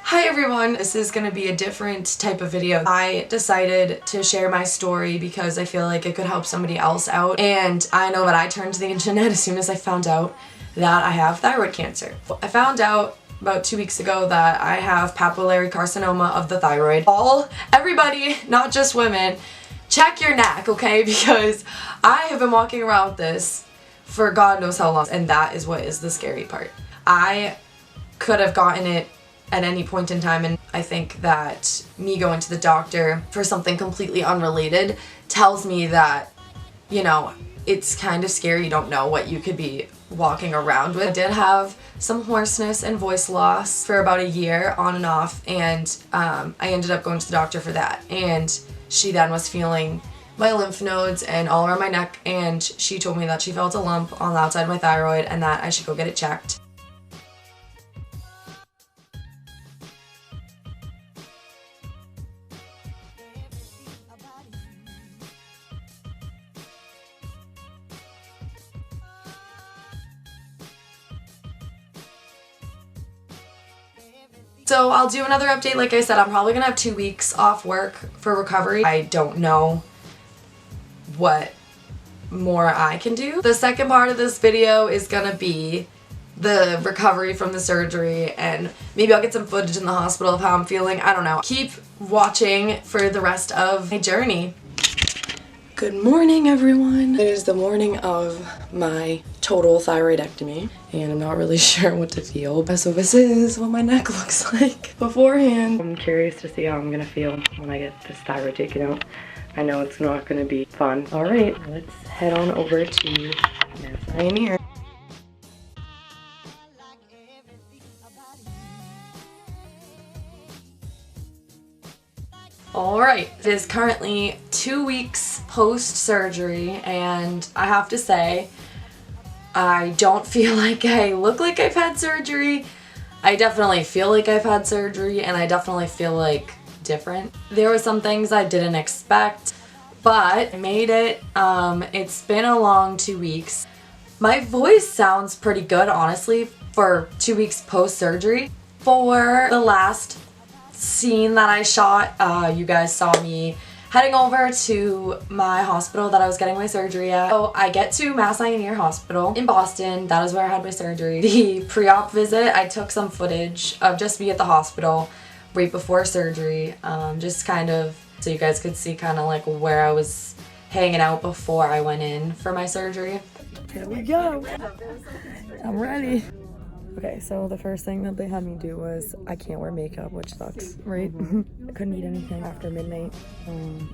Hi everyone, this is going to be a different type of video. I decided to share my story because I feel like it could help somebody else out, and I know that I turned to the internet as soon as I found out that I have thyroid cancer. I found out about 2 weeks ago that I have papillary carcinoma of the thyroid. Everybody, not just women, check your neck, okay? Because I have been walking around with this for God knows how long, and that is what is the scary part. I could have gotten it at any point in time, and I think that me going to the doctor for something completely unrelated tells me that, you know, it's kind of scary. You don't know what you could be walking around with. I did have some hoarseness and voice loss for about a year on and off, and I ended up going to the doctor for that, and she then was feeling my lymph nodes and all around my neck, and she told me that she felt a lump on the outside of my thyroid and that I should go get it checked. So I'll do another update. Like I said, I'm probably gonna have 2 weeks off work for recovery. I don't know what more I can do. The second part of this video is gonna be the recovery from the surgery, and maybe I'll get some footage in the hospital of how I'm feeling. I don't know. Keep watching for the rest of my journey. Good morning, everyone. It is the morning of my total thyroidectomy, and I'm not really sure what to feel. So this is what my neck looks like beforehand. I'm curious to see how I'm gonna feel when I get this thyroid taken out. I know it's not gonna be fun. All right, let's head on over to Mass Pioneer. Alright, it is currently 2 weeks post-surgery, and I have to say, I don't feel like I look like I've had surgery. I definitely feel like I've had surgery, and I definitely feel like different. There were some things I didn't expect, but I made it. It's been a long 2 weeks. My voice sounds pretty good, honestly, for 2 weeks post-surgery. For the last scene that I shot, you guys saw me heading over to my hospital that I was getting my surgery at. So I get to Mass Pioneer Hospital in Boston. That is where I had my surgery. The pre-op visit, I took some footage of just me at the hospital right before surgery, just kind of so you guys could see kind of like where I was hanging out before I went in for my surgery. Here we go. I'm ready. Okay, so the first thing that they had me do was, I can't wear makeup, which sucks, right? I couldn't eat anything after midnight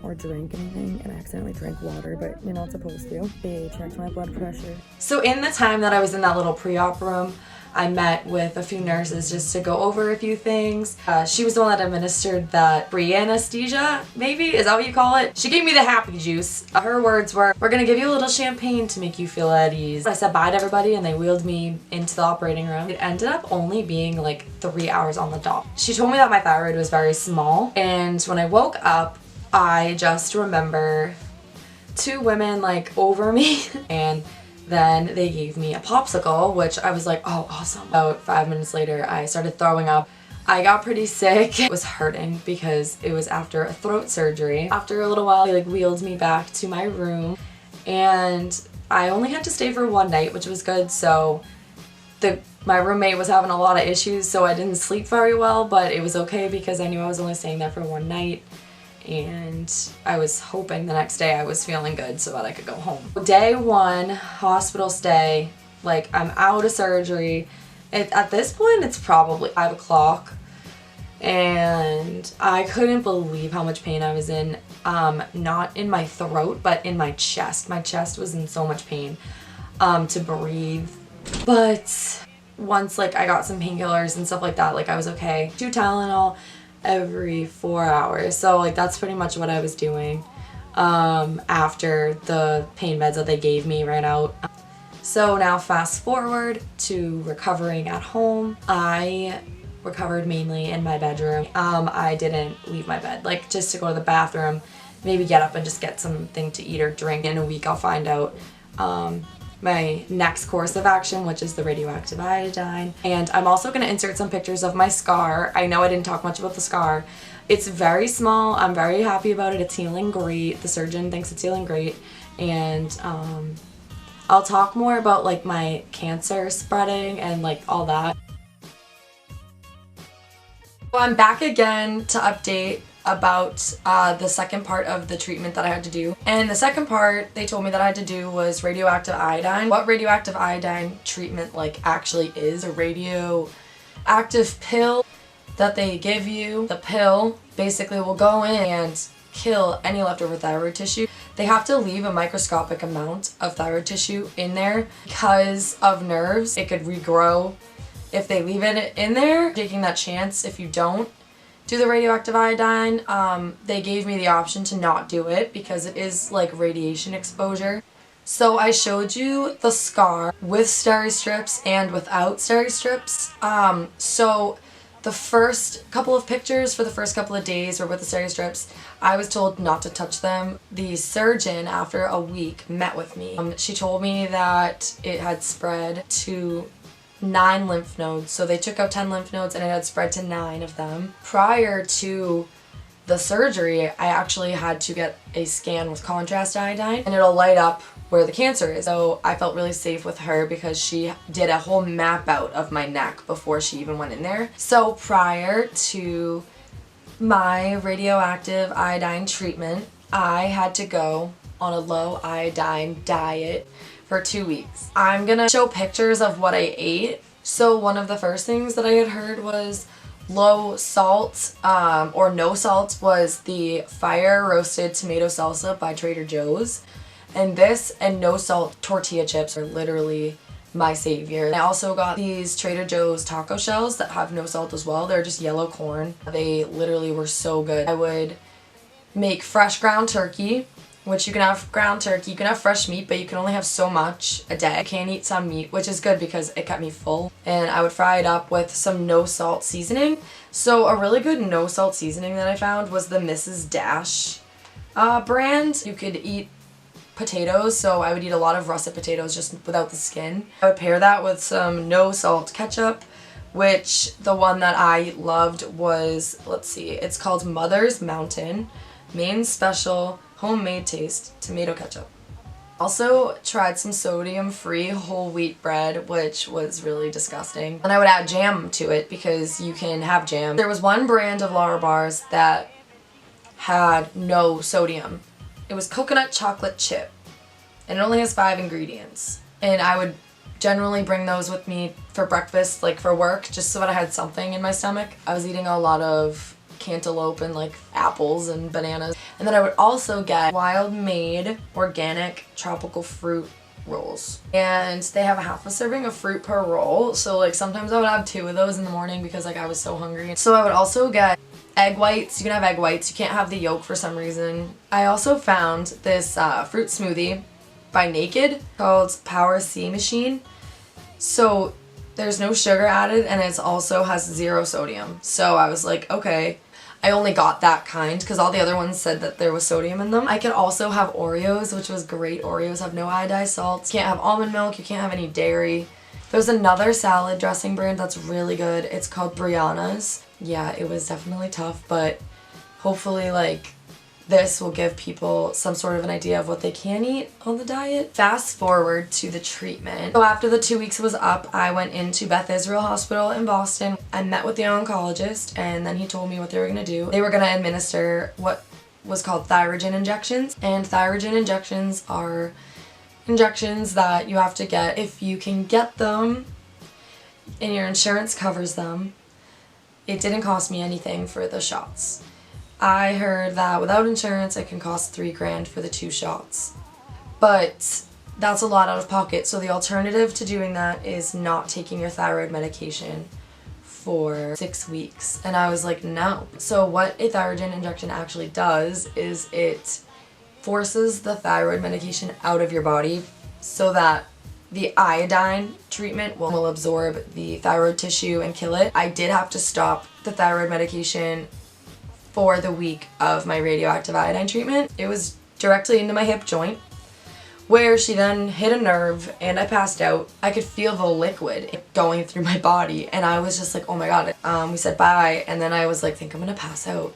or drink anything, and I accidentally drank water, but you're not supposed to. They checked my blood pressure. So in the time that I was in that little pre-op room, I met with a few nurses just to go over a few things. She was the one that administered that free anesthesia, maybe? Is that what you call it? She gave me the happy juice. Her words were, "We're gonna give you a little champagne to make you feel at ease." I said bye to everybody, and they wheeled me into the operating room. It ended up only being like 3 hours on the dot. She told me that my thyroid was very small, and when I woke up, I just remember 2 women like over me, and then they gave me a popsicle, which I was like, oh, awesome. About 5 minutes later, I started throwing up. I got pretty sick. It was hurting because it was after a throat surgery. After a little while, they like wheeled me back to my room, and I only had to stay for 1 night, which was good. So my roommate was having a lot of issues, so I didn't sleep very well, but it was okay because I knew I was only staying there for 1 night. And I was hoping the next day I was feeling good so that I could go home. Day 1, hospital stay, like I'm out of surgery. At this point, it's probably 5 o'clock, and I couldn't believe how much pain I was in. Not in my throat, but in my chest. My chest was in so much pain to breathe. But once like I got some painkillers and stuff like that, like I was okay. 2 Tylenol every 4 hours, so like that's pretty much what I was doing after the pain meds that they gave me ran out. So now fast forward to recovering at home. I recovered mainly in my bedroom. I didn't leave my bed, like just to go to the bathroom, maybe get up and just get something to eat or drink. In a week I'll find out my next course of action, which is the radioactive iodine. And I'm also going to insert some pictures of my scar. I know I didn't talk much about the scar. It's very small. I'm very happy about it. It's healing great. The surgeon thinks it's healing great. And I'll talk more about like my cancer spreading and like all that. So I'm back again to update about the second part of the treatment that I had to do. And the second part they told me that I had to do was radioactive iodine. What radioactive iodine treatment like actually is a radioactive pill that they give you. The pill basically will go in and kill any leftover thyroid tissue. They have to leave a microscopic amount of thyroid tissue in there because of nerves. It could regrow if they leave it in there, taking that chance if you don't do the radioactive iodine. They gave me the option to not do it because it is like radiation exposure. So I showed you the scar with steri strips and without steri strips. So the first couple of pictures for the first couple of days were with the steri strips. I was told not to touch them. The surgeon, after a week, met with me. She told me that it had spread to 9 lymph nodes. So they took out 10 lymph nodes and it had spread to 9 of them. Prior to the surgery, I actually had to get a scan with contrast iodine and it'll light up where the cancer is. So I felt really safe with her because she did a whole map out of my neck before she even went in there. So prior to my radioactive iodine treatment, I had to go on a low iodine diet for 2 weeks. I'm gonna show pictures of what I ate. So one of the first things that I had heard was low salt or no salt was the fire roasted tomato salsa by Trader Joe's. And this and no salt tortilla chips are literally my savior. I also got these Trader Joe's taco shells that have no salt as well. They're just yellow corn. They literally were so good. I would make fresh ground turkey, which you can have ground turkey, you can have fresh meat, but you can only have so much a day. I can eat some meat, which is good because it kept me full. And I would fry it up with some no salt seasoning. So a really good no salt seasoning that I found was the Mrs. Dash brand. You could eat potatoes, so I would eat a lot of russet potatoes just without the skin. I would pair that with some no salt ketchup, which the one that I loved was, let's see, it's called Mother's Mountain Maine Special Homemade Taste Tomato Ketchup. Also tried some sodium-free whole wheat bread, which was really disgusting. And I would add jam to it because you can have jam. There was one brand of Lara bars that had no sodium. It was coconut chocolate chip, and it only has 5 ingredients. And I would generally bring those with me for breakfast, like for work, just so that I had something in my stomach. I was eating a lot of cantaloupe and like apples and bananas. And then I would also get Wild Made organic tropical fruit rolls. And they have a half a serving of fruit per roll. So like sometimes I would have 2 of those in the morning because like I was so hungry. So I would also get egg whites. You can have egg whites. You can't have the yolk for some reason. I also found this fruit smoothie by Naked called Power C Machine. So there's no sugar added and it also has 0 sodium. So I was like, okay. I only got that kind because all the other ones said that there was sodium in them. I could also have Oreos, which was great. Oreos have no iodized salt. You can't have almond milk. You can't have any dairy. There's another salad dressing brand that's really good. It's called Brianna's. Yeah, it was definitely tough, but hopefully like this will give people some sort of an idea of what they can eat on the diet. Fast forward to the treatment. So after the 2 weeks was up, I went into Beth Israel Hospital in Boston. I met with the oncologist and then he told me what they were going to do. They were going to administer what was called Thyrogen injections. And Thyrogen injections are injections that you have to get if you can get them and your insurance covers them. It didn't cost me anything for the shots. I heard that without insurance it can cost $3 grand for the 2 shots. But that's a lot out of pocket, so the alternative to doing that is not taking your thyroid medication for 6 weeks. And I was like, no. So what a thyrogen injection actually does is it forces the thyroid medication out of your body so that the iodine treatment will absorb the thyroid tissue and kill it. I did have to stop the thyroid medication for the week of my radioactive iodine treatment. It was directly into my hip joint, where she then hit a nerve and I passed out. I could feel the liquid going through my body and I was just like, oh my god. We said bye and then I was like, think I'm gonna pass out.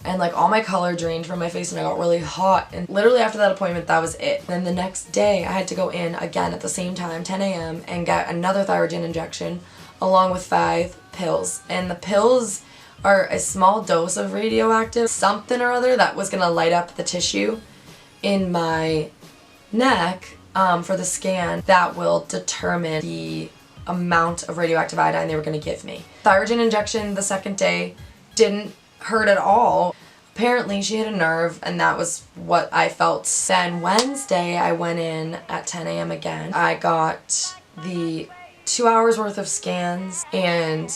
And like all my color drained from my face and I got really hot, and literally after that appointment that was it. Then the next day I had to go in again at the same time, 10 a.m. and get another thyroid injection along with 5 pills. And the pills are a small dose of radioactive something or other that was gonna light up the tissue in my neck for the scan that will determine the amount of radioactive iodine they were going to give me. Thyroid injection the second day didn't hurt at all. Apparently she hit a nerve and that was what I felt. Then Wednesday I went in at 10 a.m. again. I got the 2 hours worth of scans and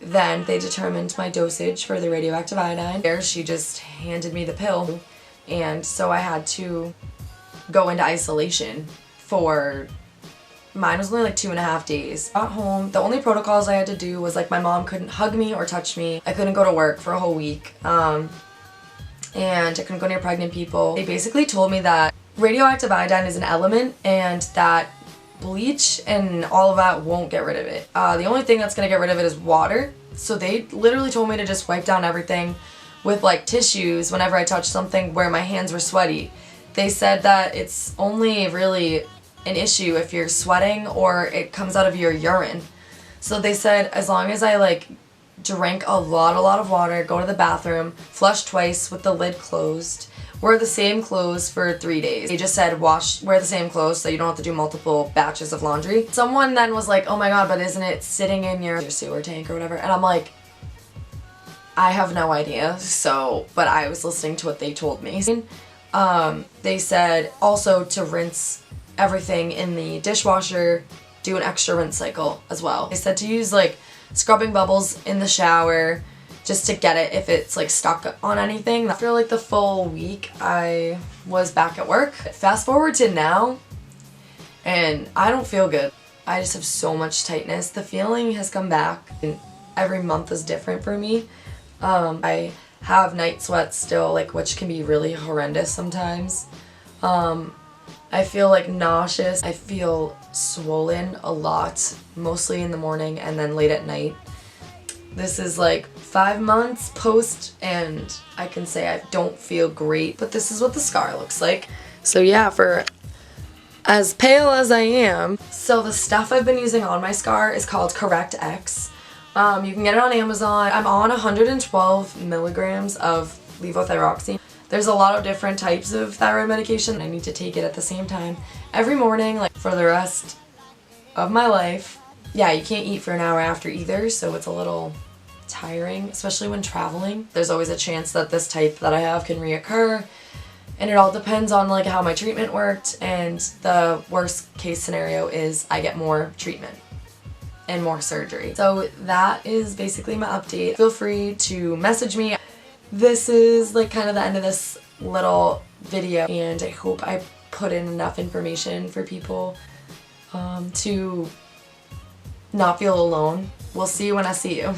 then they determined my dosage for the radioactive iodine. There she just handed me the pill and so I had to go into isolation for, mine was only like 2.5 days. Got home, the only protocols I had to do was like my mom couldn't hug me or touch me. I couldn't go to work for a whole week. And I couldn't go near pregnant people. They basically told me that radioactive iodine is an element and that bleach and all of that won't get rid of it. The only thing that's gonna get rid of it is water. So they literally told me to just wipe down everything with like tissues whenever I touched something where my hands were sweaty. They said that it's only really an issue if you're sweating or it comes out of your urine. So they said as long as I like drink a lot of water, go to the bathroom, flush twice with the lid closed, wear the same clothes for 3 days. They just said wear the same clothes so you don't have to do multiple batches of laundry. Someone then was like, oh my god, but isn't it sitting in your sewer tank or whatever? And I'm like, I have no idea. So, but I was listening to what they told me. They said also to rinse everything in the dishwasher, do an extra rinse cycle as well. They said to use like scrubbing bubbles in the shower just to get it if it's like stuck on anything. After like the full week I was back at work. Fast forward to now and I don't feel good. I just have so much tightness. The feeling has come back and every month is different for me. I have night sweats still, like, which can be really horrendous sometimes. I feel like nauseous. I feel swollen a lot, mostly in the morning and then late at night. This is like 5 months post and I can say I don't feel great, but this is what the scar looks like. So yeah, for as pale as I am. So the stuff I've been using on my scar is called Correct X. You can get it on Amazon. I'm on 112 milligrams of levothyroxine. There's a lot of different types of thyroid medication. I need to take it at the same time every morning, like for the rest of my life. Yeah, you can't eat for an hour after either, so it's a little tiring, especially when traveling. There's always a chance that this type that I have can reoccur, and it all depends on like how my treatment worked, and the worst case scenario is I get more treatment and more surgery. So that is basically my update. Feel free to message me. This is like kind of the end of this little video and I hope I put in enough information for people to not feel alone. We'll see you when I see you.